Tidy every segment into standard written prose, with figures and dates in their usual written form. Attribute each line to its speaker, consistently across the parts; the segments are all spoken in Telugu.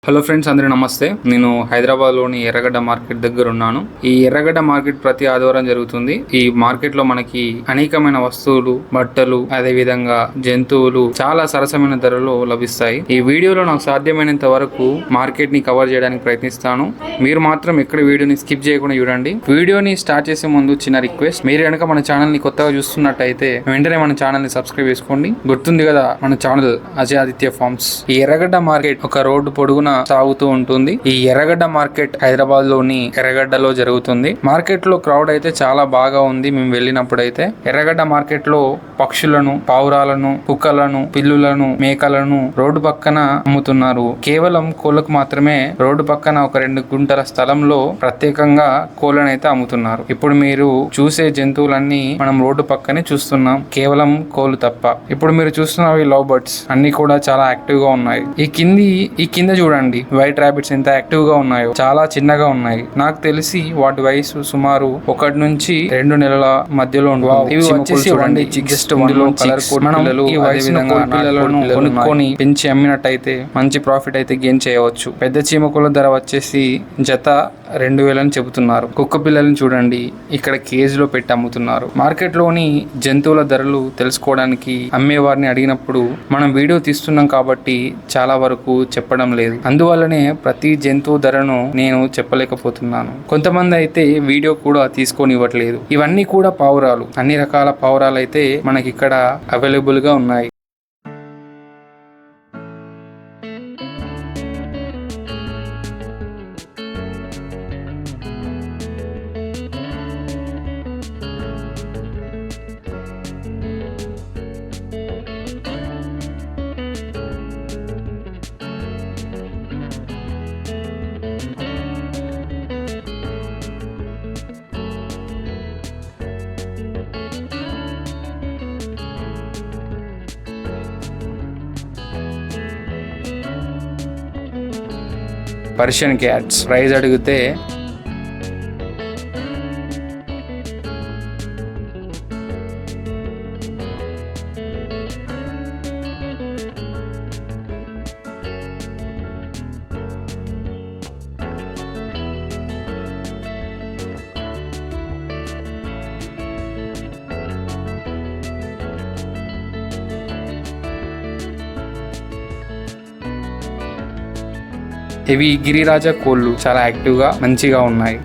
Speaker 1: హలో ఫ్రెండ్స్, అందరూ నమస్తే. నేను హైదరాబాద్లోని ఎర్రగడ్డ మార్కెట్ దగ్గర ఉన్నాను. ఈ ఎర్రగడ్డ మార్కెట్ ప్రతి ఆదివారం జరుగుతుంది. ఈ మార్కెట్లో మనకి అనేకమైన వస్తువులు, బట్టలు, అదే విధంగా జంతువులు చాలా సరసమైన ధరలో లభిస్తాయి. ఈ వీడియోలో నాకు సాధ్యమైనంత వరకు మార్కెట్ ని కవర్ చేయడానికి ప్రయత్నిస్తాను. మీరు మాత్రం ఎక్కడ వీడియోని స్కిప్ చేయకుండా చూడండి. వీడియోని స్టార్ట్ చేసే ముందు చిన్న రిక్వెస్ట్, మీరు కనుక మన ఛానల్ ని కొత్తగా చూస్తున్నట్టయితే వెంటనే మన ఛానల్ ని సబ్స్క్రైబ్ చేసుకోండి. గుర్తుంది కదా మన ఛానల్ అజయ్ ఆదిత్య ఫార్మ్స్. ఈ ఎర్రగడ్డ మార్కెట్ ఒక రోడ్డు పొడుగున సాగుతూ ఉంటుంది. ఈ ఎర్రగడ్డ మార్కెట్ హైదరాబాద్ లోని ఎర్రగడ్డలో జరుగుతుంది. మార్కెట్ లో క్రౌడ్ అయితే చాలా బాగా ఉంది. మేము వెళ్ళినప్పుడైతే ఎర్రగడ్డ మార్కెట్ లో పక్షులను, పావురాలను, కుక్కలను, పిల్లులను, మేకలను రోడ్డు పక్కన అమ్ముతున్నారు. కేవలం కోళ్లకు మాత్రమే రోడ్డు పక్కన ఒక 2 గుంటల స్థలంలో ప్రత్యేకంగా కోళ్లను అయితే అమ్ముతున్నారు. ఇప్పుడు మీరు చూసే జంతువులన్నీ మనం రోడ్డు పక్కనే చూస్తున్నాం, కేవలం కోళ్లు తప్ప. ఇప్పుడు మీరు చూస్తున్నవి లవ్ బర్డ్స్ అన్ని కూడా చాలా యాక్టివ్ గా ఉన్నాయి. ఈ కింద చూడండి, వైట్ రాబిట్స్ ఎంత యాక్టివ్ గా ఉన్నాయో. చాలా చిన్నగా ఉన్నాయి. నాకు తెలిసి వాటి వయసు సుమారు 1 నుంచి 2 నెలల మధ్యలో ఉంటుంది. ఇవి వచ్చేసి చూడండి, జస్ట్ కలర్ కోడ్ పిల్లలు. ఈ వయసున్న పిల్లలను కొనుక్కొని పెంచి అమ్మినట్టయితే మంచి ప్రాఫిట్ అయితే గెయిన్ చేయవచ్చు. పెద్ద చీమకుల ధర వచ్చేసి జత 2000 అని చెబుతున్నారు. కుక్క పిల్లల్ని చూడండి, ఇక్కడ కేజీలో పెట్టి అమ్ముతున్నారు. మార్కెట్ లోని జంతువుల ధరలు తెలుసుకోవడానికి అమ్మేవారిని అడిగినప్పుడు మనం వీడియో తీస్తున్నాం కాబట్టి చాలా వరకు చెప్పడం లేదు. అందువల్లనే ప్రతి జంతువు ధరను నేను చెప్పలేకపోతున్నాను. కొంతమంది అయితే వీడియో కూడా తీసుకొని ఇవ్వట్లేదు. ఇవన్నీ కూడా పావురాలు. అన్ని రకాల పావురాలు అయితే మనకి ఇక్కడ అవైలబుల్ గా ఉన్నాయి. పర్షియన్ క్యాట్స్ ప్రైజ్ అడిగితే ఇవి గిరిరాజ కోళ్ళు చాలా యాక్టివ్ గా మంచిగా ఉన్నాయి.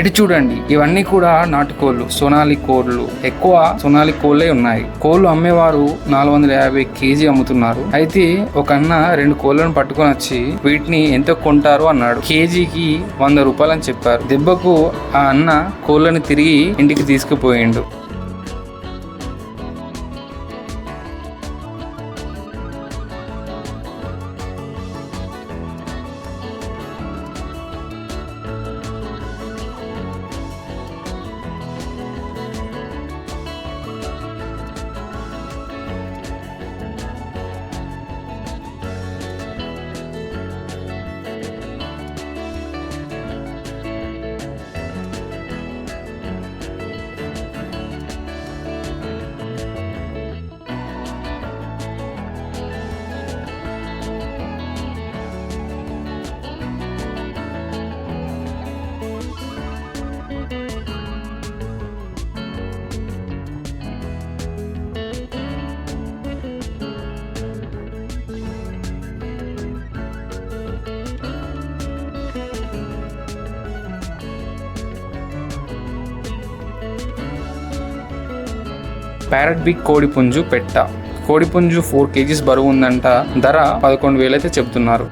Speaker 1: ఇటు చూడండి, ఇవన్నీ కూడా నాటుకోళ్లు, సోనాలి కోళ్లు. ఎక్కువ సోనాలి కోళ్లే ఉన్నాయి. కోళ్లు అమ్మేవారు 450 కేజీ అమ్ముతున్నారు. అయితే ఒక అన్న 2 కోళ్లను పట్టుకొని వచ్చి వీటిని ఎంత కొంటారు అన్నాడు. కేజీకి 100 రూపాయలు అని చెప్పారు. దెబ్బకు ఆ అన్న కోళ్లను తిరిగి ఇంటికి తీసుకుపోయిండు. ప్యారెట్ బిగ్ కోడిపుంజు పెట్ట. కోడిపుంజు 4 kgs బరువు ఉందంట. ధర 11,000 అయితే చెబుతున్నారు.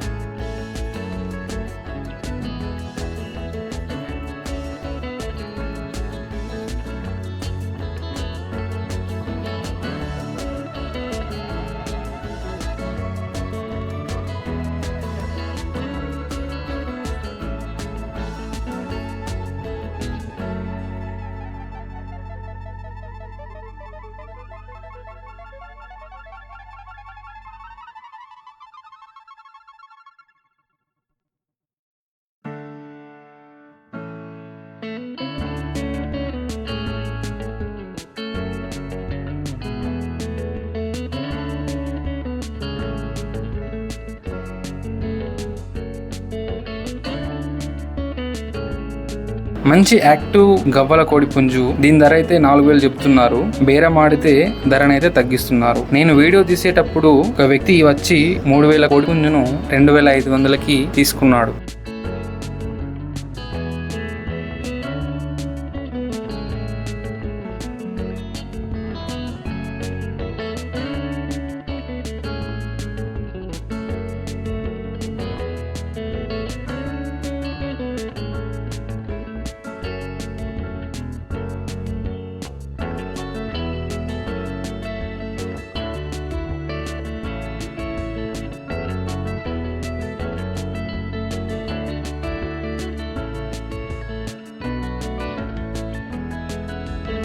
Speaker 1: మంచి యాక్టివ్ గవ్వల కోడిపుంజు. దీని ధర అయితే 4,000 చెప్తున్నారు. బేరం ఆడితే ధరనైతే తగ్గిస్తున్నారు. నేను వీడియో తీసేటప్పుడు ఒక వ్యక్తి వచ్చి 3,000 కోడిపుంజును 2,500కి తీసుకున్నాడు.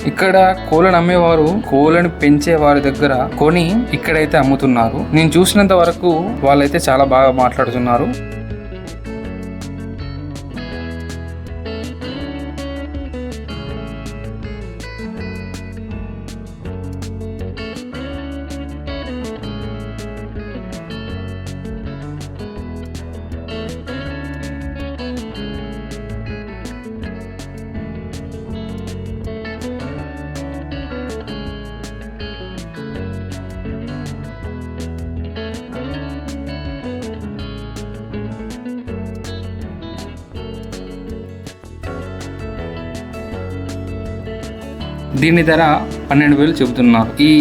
Speaker 1: ఇక్కడ కోళ్ళను అమ్మేవారు కోళ్ళను పెంచే వారి దగ్గర కొని ఇక్కడైతే అమ్ముతున్నారు. నేను చూసినంత వరకు వాళ్ళైతే చాలా బాగా మాట్లాడుతున్నారు. దీని ధర 12,000 చెబుతున్నారు. ఈ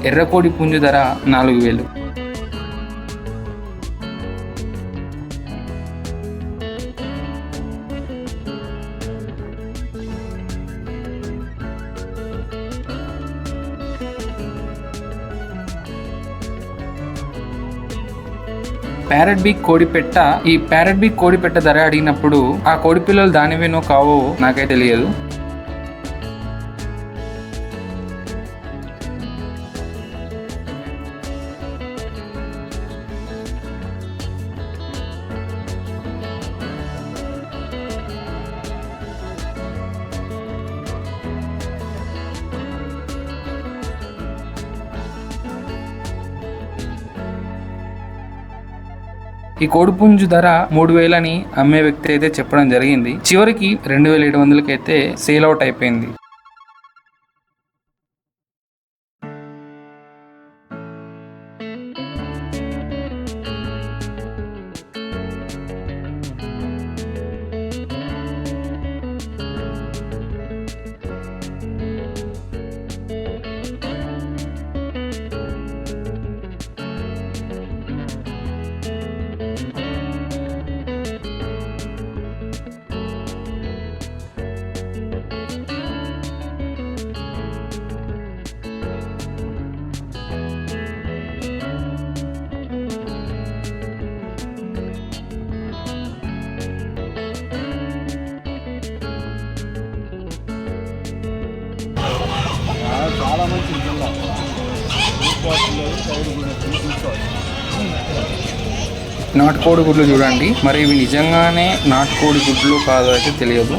Speaker 1: ఎర్రకోడి పుంజు ధర 4,000. ప్యారెట్ బిగ్ కోడిపెట్ట. ఈ ప్యారెట్ బిగ్ కోడిపెట్ట ధర అడిగినప్పుడు ఆ కోడి పిల్లలు దానివేనో కావో నాకైతే తెలియదు. ఈ కోడిపుంజు ధర 3,000 అని అమ్మే వ్యక్తి అయితే చెప్పడం జరిగింది. చివరికి 2,700కి అయితే సేల్ అవుట్ అయిపోయింది.
Speaker 2: చాలా మంచి జిల్లా
Speaker 1: నాటుకోడి గుడ్లు చూడండి, మరి ఇవి నిజంగానే నాటుకోడి గుడ్లు కాదో అయితే తెలియదు.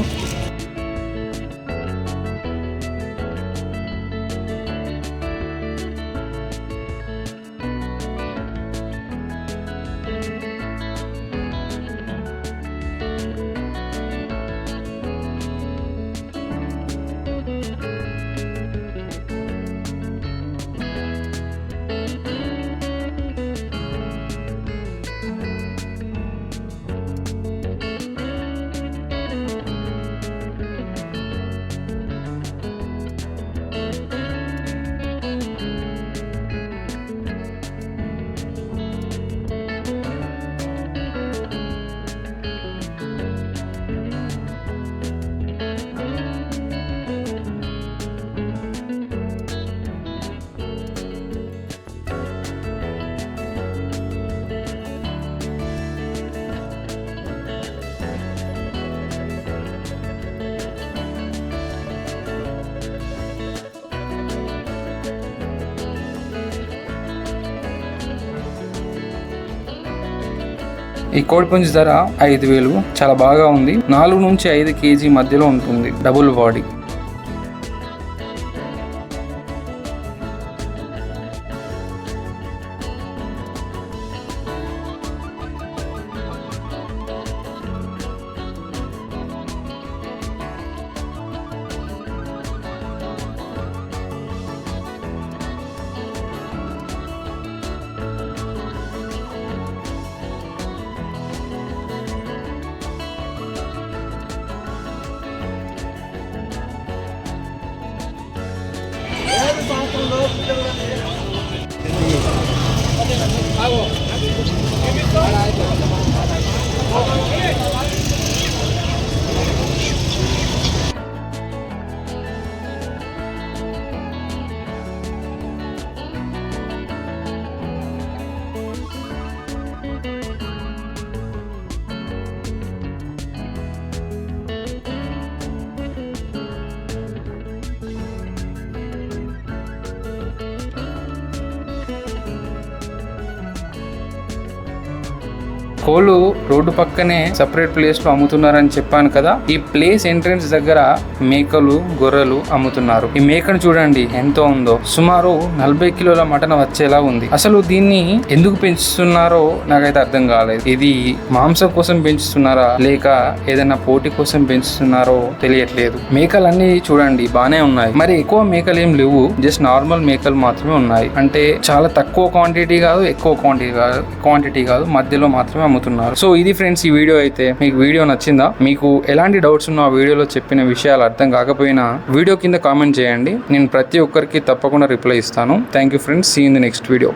Speaker 1: ఈ కోడిపుంజు ధర 5,000. చాలా బాగా ఉంది. 4 నుంచి 5 కేజీ మధ్యలో ఉంటుంది. Double body. కోళ్ళు రోడ్డు పక్కనే సపరేట్ ప్లేస్ లో అమ్ముతున్నారని చెప్పాను కదా. ఈ ప్లేస్ ఎంట్రన్స్ దగ్గర మేకలు, గొర్రెలు అమ్ముతున్నారు. ఈ మేకను చూడండి ఎంతో ఉందో. సుమారు 40 కిలోల మటన్ వచ్చేలా ఉంది. అసలు దీన్ని ఎందుకు పెంచుతున్నారో నాకైతే అర్థం కాలేదు. ఇది మాంసం కోసం పెంచుతున్నారా లేక ఏదైనా పోటీ కోసం పెంచుతున్నారో తెలియట్లేదు. మేకలన్నీ చూడండి బానే ఉన్నాయి. మరి ఎక్కువ మేకలు ఏం లేవు, జస్ట్ నార్మల్ మేకలు మాత్రమే ఉన్నాయి. అంటే చాలా తక్కువ క్వాంటిటీ కాదు, ఎక్కువ క్వాంటిటీ కాదు, మధ్యలో మాత్రమే అమ్ముతున్నారు. సో ఇది ఫ్రెండ్స్ ఈ వీడియో అయితే. మీకు వీడియో నచ్చిందా? మీకు ఎలాంటి డౌట్స్ ఉన్నా ఆ వీడియోలో చెప్పిన విషయాలు అర్థం కాకపోయినా వీడియో కింద కామెంట్ చేయండి. నేను ప్రతి ఒక్కరికి తప్పకుండా రిప్లై ఇస్తాను. Thank you friends. See in the next video.